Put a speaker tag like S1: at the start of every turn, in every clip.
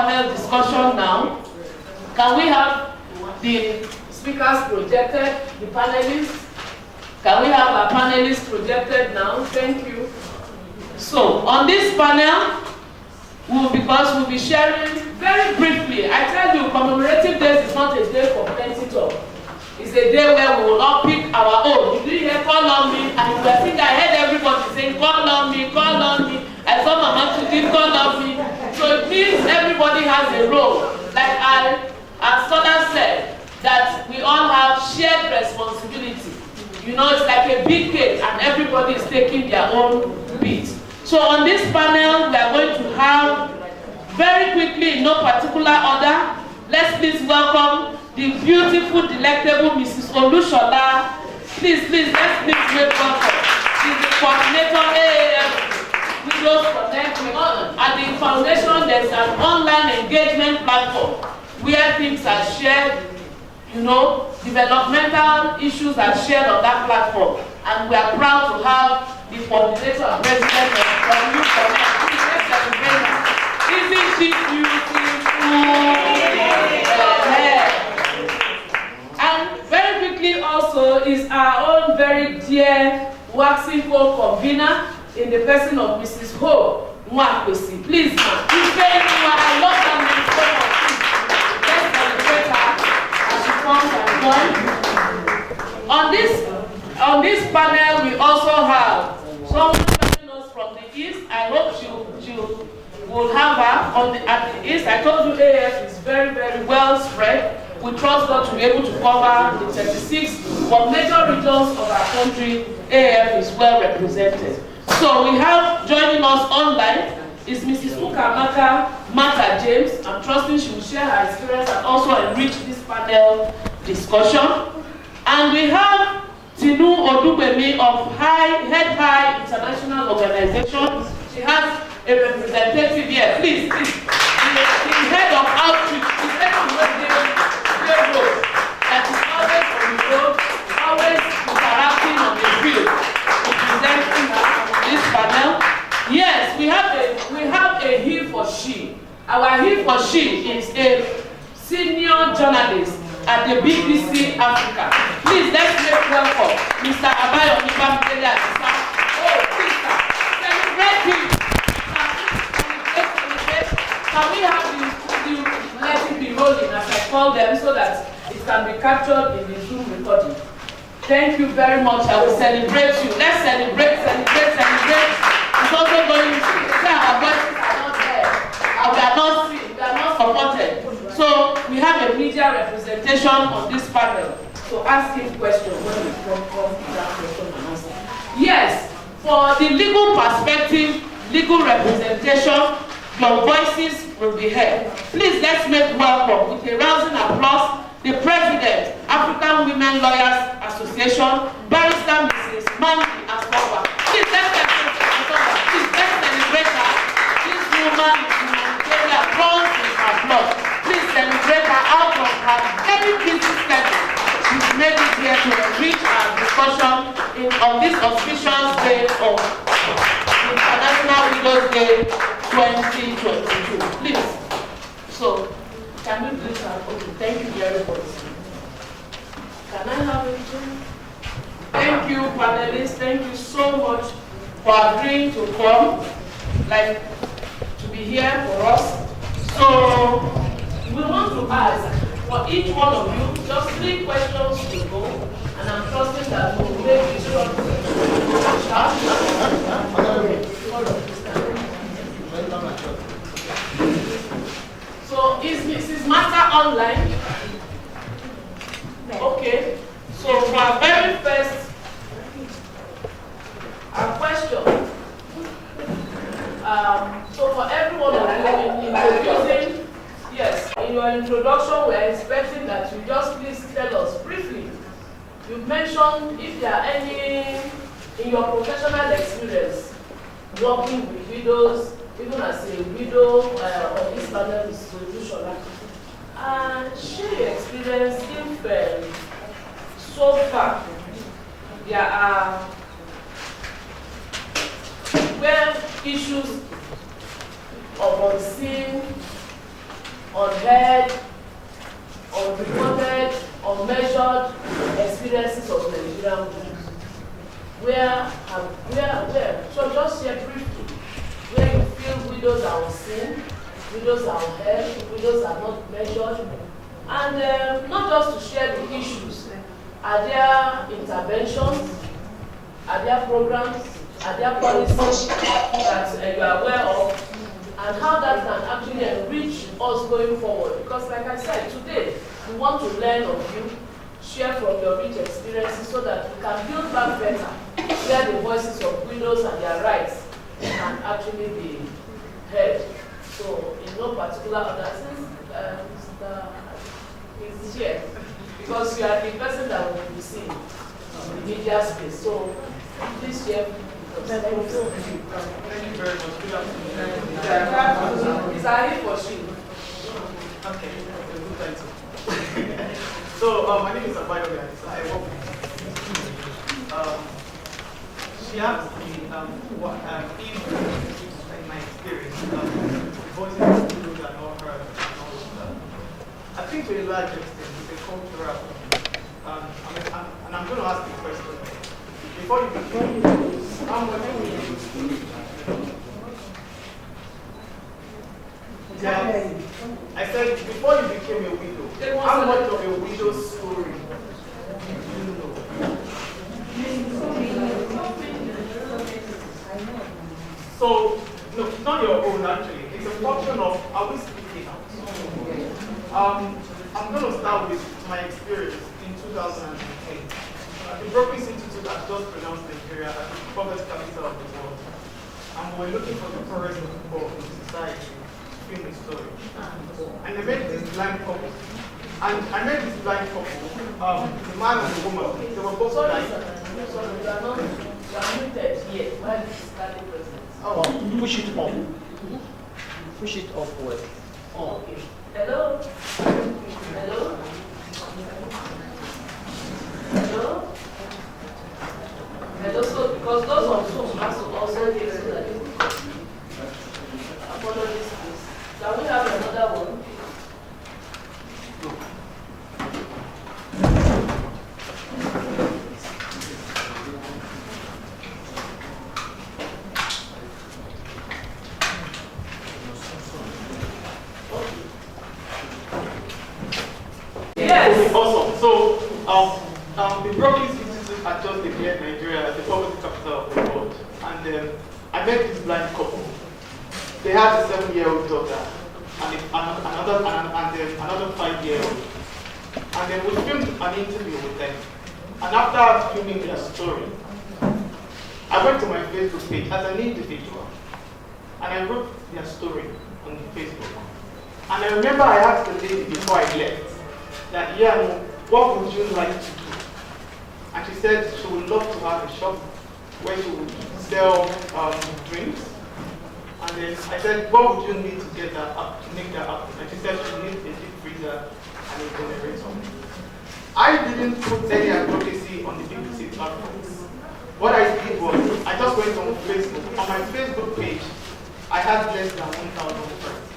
S1: panel discussion now. Can we have the speakers projected, the panelists? Can we have our panelists projected now? Thank you. So, on this panel, because we'll be sharing very briefly. I tell you, commemorative days is not a day for plenty talk. It's a day where we will all pick our own. You didn't hear call on me, and I think I heard everybody saying call on me, call on me. I saw Mama Tuti call on me. So it means everybody has a role. Like as Soda said, that we all have shared responsibility. You know, it's like a big cake, and everybody is taking their own bit. So on this panel, we are going to have, very quickly, in no particular order, let's please welcome the beautiful, delectable Mrs. Olushola. Please, let's please welcome. She's the coordinator AAF Widows Connect. At the foundation, there's an online engagement platform where things are shared. You know, developmental issues are shared on that platform. And we are proud to have the coordinator and president of Youth Connect. Please, let's celebrate her. Isn't she beautiful? And very quickly also is our own very dear waxing co-convener in the person of Mrs. Ho Nwakwesi. Please, ma'am. I love that name so much. Let's celebrate her as she comes and joins. On this panel, we also have someone joining us from the East. I hope she will have her at the East. I told you AF is very, very well spread. We trust God to be able to cover the 36 but major regions of our country. AF is well represented. So we have joining us online is Mrs. Ukamaka Mata James. I'm trusting she will share her experience and also enrich this panel discussion. And we have Tinu Odubemi of Head High International Organization. She has a representative here. Please. The head of outreach, the head of road, that is always on the road, always interacting on the field, representing this panel. Yes, we have a he for she. Our he for she is a senior journalist at the BBC Africa. Please, let's make welcome Mr. Abayomi Bamidele. Oh, sister, celebrate him. Can we have the let it be rolling, as I call them, so that it can be captured in the Zoom recording? Thank you very much. I will celebrate you. Let's celebrate. It's also going to say our voices are not there. We are not seen. We are not supported. So we have a media representation on this panel. So ask him questions when we come to that question and answer. Yes, for the legal perspective, legal representation, your voices will be heard. Please, let's make welcome with a rousing applause the President, African Women Lawyers Association, Barrister Mrs. Mandy Aswawa. Please, let's celebrate her. Please, let's celebrate her. This woman is humanitarian, runs in her blood. Please celebrate her out of her very busy schedule. She's made it here to enrich our discussion on this auspicious day of International Widows Day 2022. Please. So, can we please have, okay, thank you very much. Can I have it? Thank you, panelists. Thank you so much for agreeing to come, to be here for us. So, we want to ask for each one of you just 3 questions to go, and I'm trusting that we will make this short. So is Mrs. Mata online? Okay. So for our very first question, so for everyone of you introducing, yes, in your introduction, we are expecting that you just please tell us briefly. You mentioned if there are any in your professional experience working with widows, even as a widow of this panel is Olushola. Share your experience if so far there are where issues of unseen unheard, unreported, unmeasured experiences of Nigerian women. Where? So just share briefly, where you feel widows are unseen, widows are unheard, widows are not measured, and not just to share the issues. Are there interventions? Are there programs? Are there policies that you are aware of? And how that can actually enrich us going forward? Because like I said, today, we want to learn of you, share from your rich experiences so that we can build back better, where the voices of widows and their rights can actually be heard. So, in no particular order, since Mr. is here, because you are the person that will be seen in the media space. So, please share. Thank you
S2: very much. Good afternoon.
S1: Is I for she?
S2: Okay, good title. So, my name is Abayo. I work with she asked me what if in my experience, voices of people that are not heard and all of that. I think to a large extent it's a cultural and I'm going to ask you a question. Before you begin, how much yeah, I said before you became a widow, how much of a widow's story do you know? So, no, it's not your own actually. It's a function of are we speaking out? I'm going to start with my experience in 2008. The Brookings Institute has just pronounced Nigeria as the poverty capital of the world. And we're looking for the poorest of the poor in society to film a story. And I met this blind couple. And I met this blind couple, the man and the woman. They were both blind.
S1: Sorry, you are muted here. Why is this standing present?
S3: Oh, push it up. Push it upward. Oh.
S1: Okay. Hello? Hello? Hello? Hello? So, because those on Zoom have to also hear so that apologies, please. Can we have another one? Yes.
S2: Awesome. So, the Brookings Institute had just declared Nigeria as the poverty capital of the world. And I met this blind couple. They had a 7-year-old daughter and another 5-year-old. And then we filmed an interview with them. And after filming their story, I went to my Facebook page as an individual. And I wrote their story on Facebook. And I remember I asked the lady before I left that, yeah, what would you like to do? And she said she would love to have a shop where she would sell drinks. And then I said, what would you need to get that up, to make that happen? And she said she needs a deep freezer and a generator. I didn't put any advocacy on the BBC platforms. What I did was, I just went on Facebook. On my Facebook page, I had less than 1,000 friends.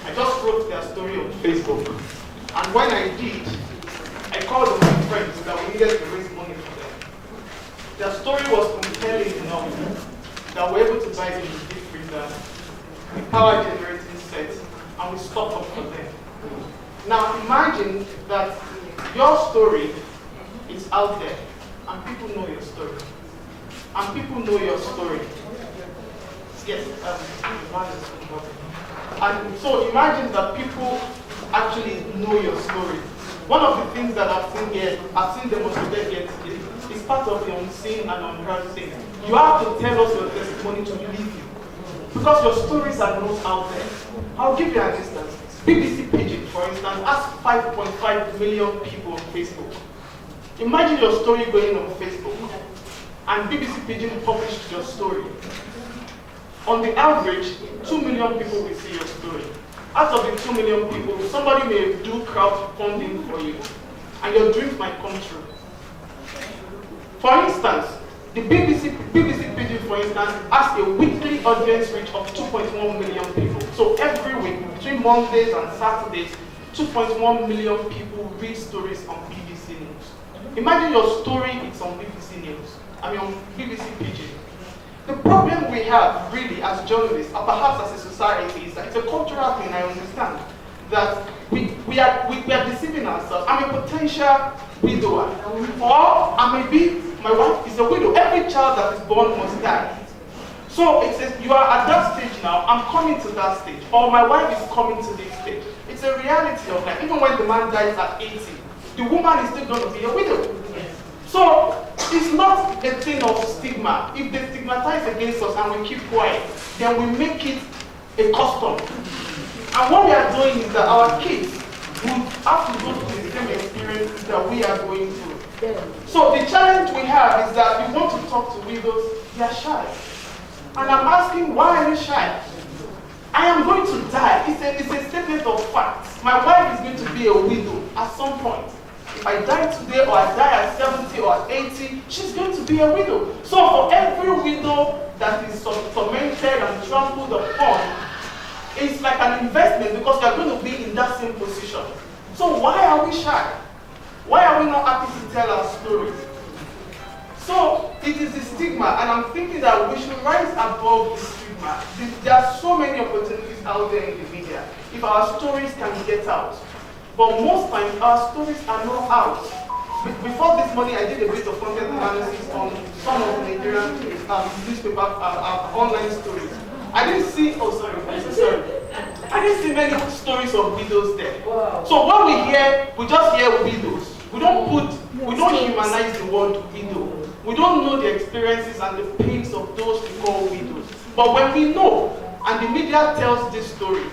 S2: I just wrote their story on Facebook. And when I did, I called on my friends that we needed to raise money for them. Their story was compelling enough that we were able to buy them a deep freezer, a power generating set, and we stocked up for them. Now imagine that your story is out there, and people know your story. And people know your story. Yes, and so imagine that people actually know your story. One of the things that I've seen demonstrated here today is part of the unseen and unheard thing. You have to tell us your testimony to believe you. Because your stories are not out there. I'll give you an instance. BBC Pidgin, for instance, has 5.5 million people on Facebook. Imagine your story going on Facebook, and BBC Pidgin published your story. On the average, 2 million people will see your story. Out of the 2 million people, somebody may do crowdfunding for you, and your dreams might come true. For instance, the BBC Pidgin, for instance, has a weekly audience reach of 2.1 million people. So every week, between Mondays and Saturdays, 2.1 million people read stories on BBC News. Imagine your story is on BBC News. I mean on BBC Pidgin. The problem we have really as journalists, or perhaps as a society, is that it's a cultural thing, I understand. That we are deceiving ourselves. I'm a potential widower. Or I may be, my wife is a widow. Every child that is born must die. So it says, you are at that stage now, I'm coming to that stage. Or my wife is coming to this stage. It's a reality of life. Even when the man dies at 80, the woman is still going to be a widow. So it's not a thing of stigma. If they stigmatize against us and we keep quiet, then we make it a custom. And what we are doing is that our kids would have to go through the same experiences that we are going through. So the challenge we have is that we want to talk to widows, they are shy. And I'm asking, why are you shy? I am going to die. It's a statement of fact. My wife is going to be a widow at some point. If I die today or I die at 70 or at 80, she's going to be a widow. So for every widow that is tormented and trampled upon, it's like an investment because you're going to be in that same position. So why are we shy? Why are we not happy to tell our stories? So it is the stigma, and I'm thinking that we should rise above the stigma. There are so many opportunities out there in the media if our stories can get out. But most times our stories are not out. Before this morning, I did a bit of content analysis on some of the Nigerian newspaper online stories. I didn't see, I didn't see many stories of widows there.
S1: Wow.
S2: So what we just hear widows. We don't humanize the word widow. We don't know the experiences and the pains of those we call widows. But when we know, and the media tells this story,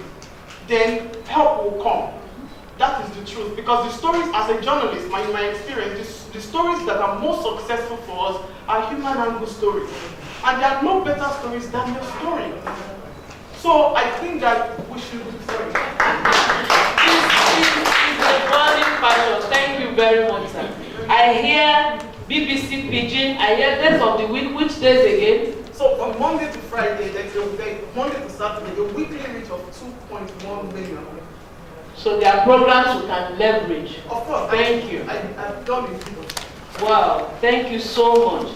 S2: then help will come. That is the truth. Because the stories, as a journalist, in my experience, the stories that are most successful for us are human angle stories. And there are no better stories than your story. So I think that we should be sorry.
S1: It's a burning passion. Thank you very much, sir. I hear BBC Pidgin. I hear days of the week. Which days again?
S2: So from Monday to Friday, Monday to Saturday, a weekly reach of 2.1 million.
S1: So there are programs you can leverage.
S2: Of course.
S1: Thank you.
S2: I've done it.
S1: Wow. Thank you so much.